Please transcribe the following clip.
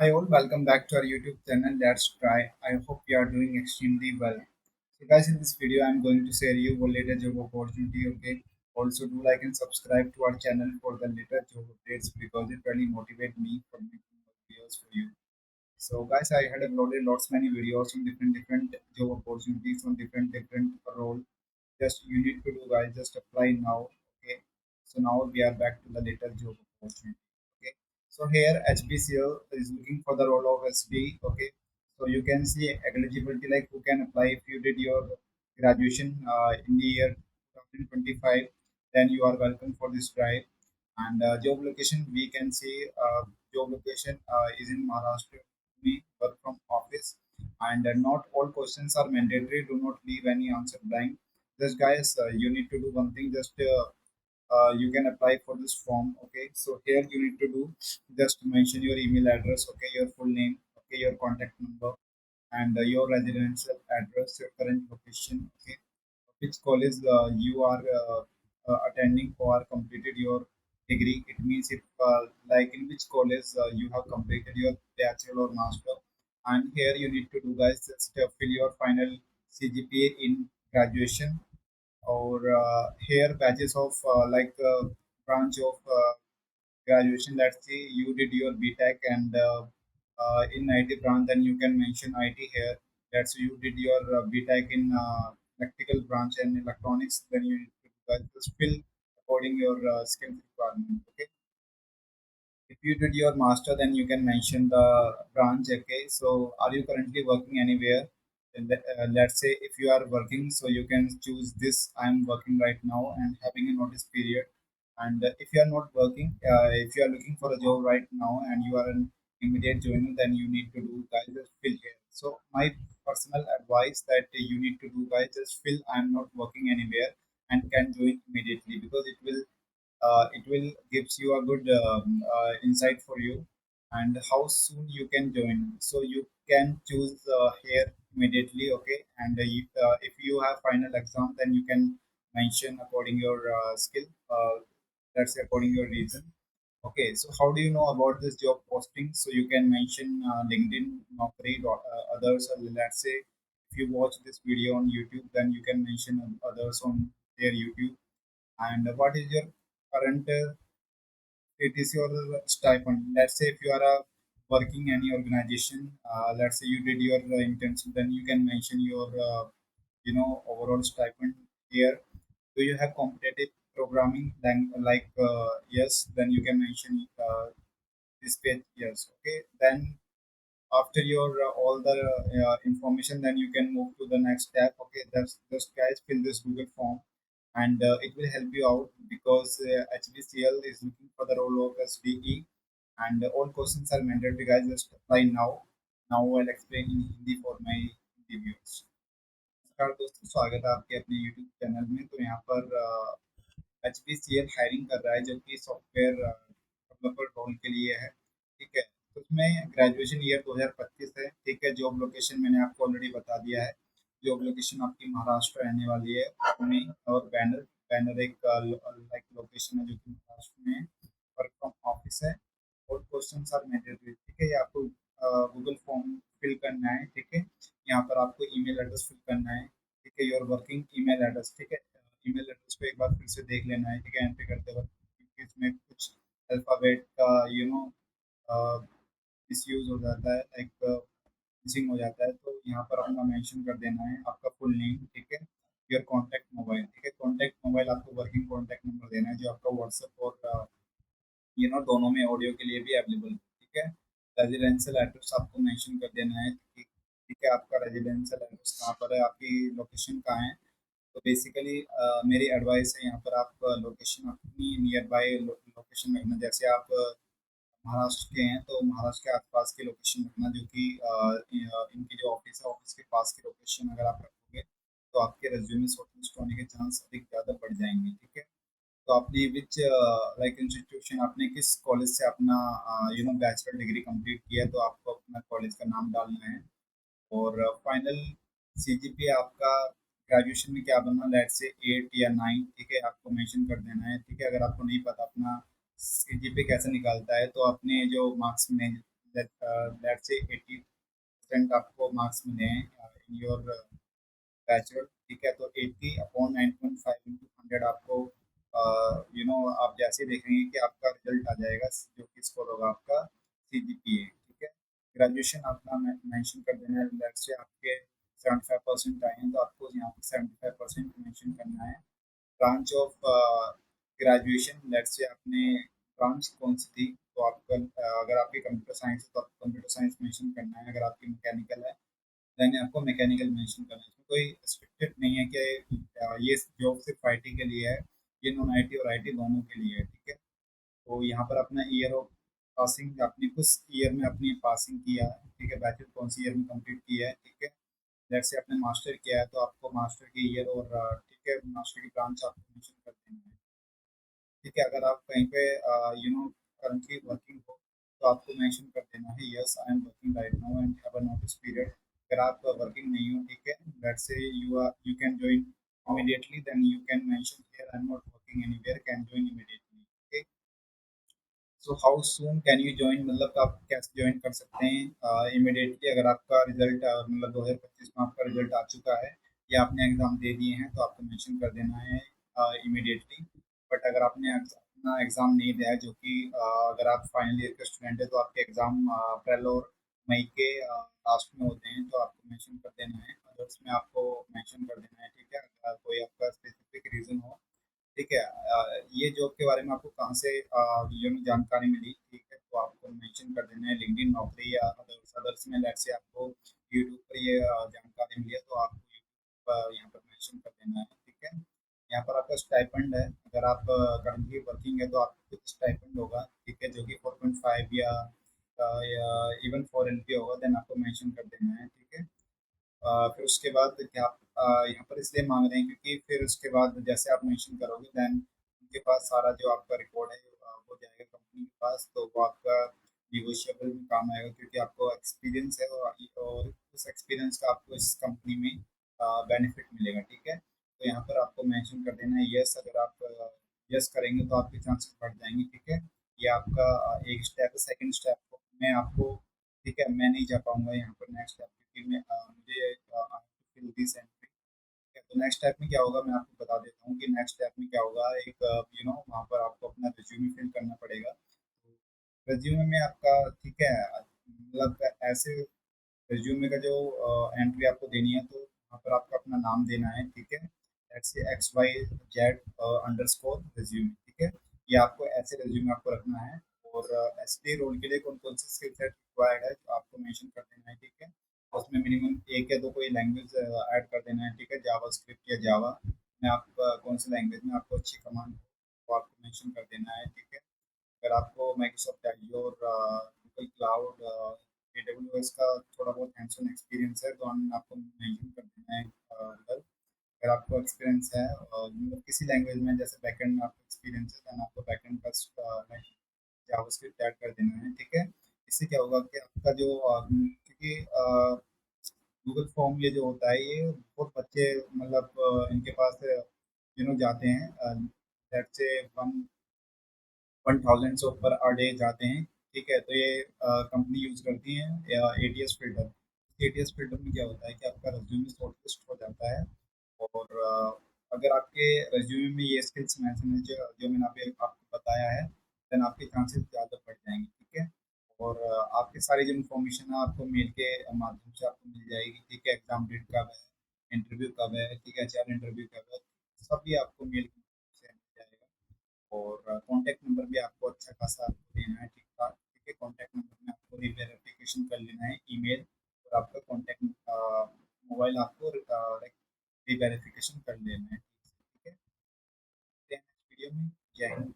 Hi all, welcome back to our YouTube channel. Let's try. I hope you are doing extremely well. So guys, in this video, I'm going to share you one latest job opportunity. Okay. Also, do like and subscribe to our channel for the latest job updates because it really motivates me for making more videos for you. So guys, I had uploaded lots many videos on different job opportunities on different role. Just you need to do guys, just apply now. Okay. So now we are back to the latest job opportunity. Okay. So here HBCL is looking for the role of SD. Okay. So you can see eligibility like who can apply if you did your graduation in the year 2025, then you are welcome for this drive. And job location, we can see job location is in Maharashtra. We work from office, and not all questions are mandatory. Do not leave any answer blank. Just guys, you need to do one thing. Just you can apply for this form. Okay, so here you need to do just mention your email address. Okay, your full name. Okay, your contact number and your residential address, your current location. Okay, which college you are attending or completed your degree. It means if like in which college you have completed your bachelor or master. And here you need to do guys just fill your final CGPA in graduation or here batches of branch of graduation. Let's say you did your BTech and in IT branch, then you can mention IT here. That's you did your BTech in electrical branch and electronics. Then you need to just fill according your skills requirement. Okay. If you did your master, then you can mention the branch. Okay. So are you currently working anywhere? Let's say if you are working, so you can choose this. I'm working right now and having a notice period. And if you are not working, if you are looking for a job right now and you are an immediate joiner, then you need to do guys just fill here. So my personal advice that you need to do guys just fill I'm not working anywhere and can join immediately because it will gives you a good insight for you and how soon you can join. So you can choose here immediately. Okay, and if you have final exam, then you can mention according your skill. That's according your reason. Okay, so how do you know about this job posting? So you can mention LinkedIn, Naukri, others. Let's say if you watch this video on YouTube, then you can mention others on their YouTube. And what is your current it is your stipend. Let's say if you are working any organization, let's say you did your internship, then you can mention your overall stipend here. Do you have competitive programming like yes, then you can mention this page yes. Okay, then after your all the information, then you can move to the next step. Okay, that's just guys fill this Google form and it will help you out because HBCL is looking for the role of SDE and all questions are mandatory guys, just apply now I'll explain in Hindi for my viewers. नमस्कार दोस्तों, स्वागत है आपके अपने YouTube channel में। तो यहाँ पर HBCL हायरिंग कर रहा है जो कि सॉफ्टवेयर डेवलपर रोल के लिए है। ठीक है, तो उसमें ग्रेजुएशन ईयर 2025 है। ठीक है, जॉब लोकेशन मैंने आपको ऑलरेडी बता दिया है। जॉब लोकेशन आपकी महाराष्ट्र रहने वाली है पुणे और बैनर बैनर एक लाइक लोकेशन है जो कि महाराष्ट्र में वर्क फ्रॉम ऑफिस है और क्वेश्चंस आर मैंडेटरी। ठीक है, ये आपको गूगल फॉर्म फिल करना है। ठीक है, यहाँ पर आपको ईमेल एड्रेस फिल करना है। ठीक है, योर वर्किंग ईमेल एड्रेस। ठीक है, ईमेल एड्रेस को एक बार फिर से देख लेना है। ठीक है, एंट्री करते वक्त क्योंकि इसमें कुछ अल्फ़ाबेट का मिसयूज़ हो जाता है, लाइक मिसिंग हो जाता है, तो यहाँ पर अपना मेंशन कर देना है आपका फुल नेम। ठीक है, योर कॉन्टैक्ट मोबाइल। ठीक है, कॉन्टैक्ट मोबाइल आपको वर्किंग कॉन्टैक्ट नंबर देना है जो आपका व्हाट्सएप और दोनों में ऑडियो के लिए भी अवेलेबल है। ठीक है, रेजिडेंशियल एड्रेस आपको मेंशन कर देना है। ठीक ठीक है, आपका रेजिडेंशियल एड्रेस कहाँ पर है, आपकी लोकेशन कहाँ है। तो बेसिकली मेरी एडवाइस है यहाँ पर आप लोकेशन अपनी नियर बाय लोकेशन रखना। जैसे आप महाराष्ट्र के हैं तो महाराष्ट्र के आसपास की लोकेशन रखना जो कि इनकी जो ऑफिस है ऑफिस के पास की लोकेशन अगर आप रखोगे तो आपके रेज्यूमे शॉर्टलिस्ट होने के चांस अधिक ज़्यादा बढ़ जाएंगे। ठीक है, तो आपने विच लाइक इंस्टीट्यूशन आपने किस कॉलेज से अपना बैचलर डिग्री कंप्लीट किया, तो आपको अपना कॉलेज का नाम डालना है और फाइनल सीजीपीए आपका ग्रेजुएशन में क्या बनना, लेट्स से 8 या 9। ठीक है, आपको मेंशन कर देना है। ठीक है, अगर आपको नहीं पता अपना सीजीपीए कैसे निकालता है तो अपने जो मार्क्स में लेट्स से 80% आपको मार्क्स मिले हैं इन योर बैचलर, ठीक है, तो 80 अपॉन 9.5 इंटू 100 आपको आप जैसे देखेंगे कि आपका रिजल्ट आ जाएगा जो कि स्कोर होगा आपका CGPA, ठीक है। ग्रेजुएशन अपना मेंशन कर देना है, लेट्स से आपके 75% आए हैं तो आपको यहाँ पर 75% मेंशन करना है। Branch of graduation, let's say आपने ब्रांच कौन सी थी, तो आपका अगर आपकी कंप्यूटर साइंस है तो आपको कंप्यूटर साइंस मेंशन करना है, अगर आपकी मैकेनिकल है देन आपको मैकेनिकल मेंशन करना है। इसमें कोई रिस्ट्रिक्टेड नहीं है कि ये जॉब सिर्फ आईटी के लिए है, ये नॉन आईटी और आईटी दोनों के लिए है, ठीक है। तो यहाँ पर अपना ईयर ऑफ पासिंग, आपने किस ईयर में अपनी पासिंग किया है, ठीक है, बैचलर कौन सी ईयर में कंप्लीट किया है, ठीक है। जैसे आपने मास्टर किया है तो आपको मास्टर की ईयर और ठीक है मास्टर की ब्रांच आपको मेंशन कर देना है, ठीक है। अगर आप कहीं पे करंटली वर्किंग हो तो आपको मेंशन कर देना है yes I am working right now and have a notice period. अगर आप वर्किंग नहीं हो, ठीक है, let's say you can join immediately, then you can mention here I am not working anywhere, can join immediately, okay. So how soon can you join, मतलब आप कैसे join कर सकते हैं इमीडिएटली, अगर आपका रिजल्ट मतलब 2025 में आपका रिजल्ट आ चुका है या आपने एग्ज़ाम दे दिए हैं तो आपको मेंशन कर देना है इमीडिएटली। बट अगर आपने अपना एग्ज़ाम नहीं दिया है, जो कि अगर आप फाइनल ईयर के स्टूडेंट हैं तो आपके एग्ज़ाम अप्रैल और मई के लास्ट में होते हैं, तो आपको मेंशन कर देना है, अदर्स में आपको मेंशन कर देना है, ठीक है, अगर कोई आपका स्पेसिफिक रीज़न हो, ठीक है। ये जॉब के बारे में आपको कहाँ से जानकारी मिली, ठीक है, तो आपको मेंशन कर देना है लिंक्डइन, नौकरी या अदर्स अदर्स में, लेट्स से आपको यूट्यूब पर ये जानकारी मिली है तो आपको यूट्यूब यहाँ पर मेंशन कर देना है, ठीक है। यहाँ पर आपका स्टाइपेंड है, अगर आप करंटली वर्किंग है तो आपको कुछ स्टाइपेंड होगा, ठीक है, जो कि 4.5 या इवन 4 LP होगा, देन आपको मेंशन कर देना है, ठीक है। फिर उसके बाद क्या आप यहाँ पर इसलिए मांग रहे हैं क्योंकि फिर उसके बाद जैसे आप मेंशन करोगे देन उनके पास सारा जो आपका रिकॉर्ड है वो जाएगा कंपनी के पास, तो वो आपका निगोशिएबल में काम आएगा क्योंकि आपको एक्सपीरियंस है और उस एक्सपीरियंस का आपको इस कंपनी में बेनिफिट मिलेगा, ठीक है। तो यहाँ पर आपको मेंशन कर देना है यस, अगर आप यस करेंगे तो आपके चांसेस बढ़ जाएंगे, ठीक है। ये आपका एक स्टेप है। सेकंड स्टेप में आपको, ठीक है, मैं नहीं जा पाऊंगा यहाँ पर नेक्स्ट स्टेप क्योंकि मुझे फिल दिस एंट्री, तो नेक्स्ट स्टेप में क्या होगा मैं आपको बता देता हूँ कि नेक्स्ट स्टेप में क्या होगा। एक वहाँ पर आपको अपना रिज्यूमे फिल करना पड़ेगा। रिज्यूमे में आपका, ठीक है, मतलब ऐसे रिज्यूमे का जो एंट्री आपको देनी है तो वहाँ पर आपको अपना नाम देना है, ठीक है, XYZ_अंडरस्कोर रिज्यूमे, ठीक है। ये आपको ऐसे रिज्यूमे आपको रखना है। और एसडी रोल के लिए कौन कौन सी स्किल सेट रिक्वायर्ड है तो आपको मेंशन कर देना है, ठीक है। उसमें मिनिमम एक या दो कोई लैंग्वेज ऐड कर देना है, ठीक है, जावा स्क्रिप्ट या जावा में आप कौन सी लैंग्वेज में आपको अच्छी कमांड हो वो आपको मेंशन कर देना है, ठीक है। अगर आपको Microsoft Azure, Google cloud, AWS का थोड़ा बहुत हैंड्स ऑन एक्सपीरियंस है तो हम आपको मेंशन कर देना है उधर। अगर आपको एक्सपीरियंस है मतलब किसी लैंग्वेज में, जैसे बैकएंड में आपको एक्सपीरियंस है देन आपको बैकएंड का जावास्क्रिप्ट ऐड कर देना है, ठीक है। इससे क्या होगा कि आपका जो क्योंकि गूगल फॉर्म ये जो होता है ये बहुत बच्चे मतलब इनके पास जाते हैं, लेट्स से 1000 से ऊपर आ डे जाते हैं, ठीक है। तो ये कंपनी यूज़ करती है ATS फिल्टर। ATS फिल्टर में क्या होता है कि आपका रिज्यूमे शॉर्टलिस्ट हो जाता है और अगर आपके रिज्यूमे में ये स्किल्स मेंशन है जो जो मैंने अभी आपको बताया है देन आपके चांसेस ज़्यादा बढ़ जाएंगे, ठीक है। और आपकी सारी जो इन्फॉर्मेशन है आपको मेल के माध्यम से आपको मिल जाएगी, ठीक है, एग्जाम डेट कब है, इंटरव्यू कब है, ठीक है, HR इंटरव्यू कब है, सभी आपको मेल के माध्यम से मिल जाएगा। और कॉन्टैक्ट नंबर भी आपको अच्छा खासा आपको देना है, ठीक ठाक, ठीक है। कॉन्टैक्ट नंबर में आपको रीवेरिफिकेशन कर लेना है ईमेल, और आपका कॉन्टैक्ट मोबाइल आपको रीवेरिफिकेशन कर लेना है, ठीक है। वीडियो में जय हिंद।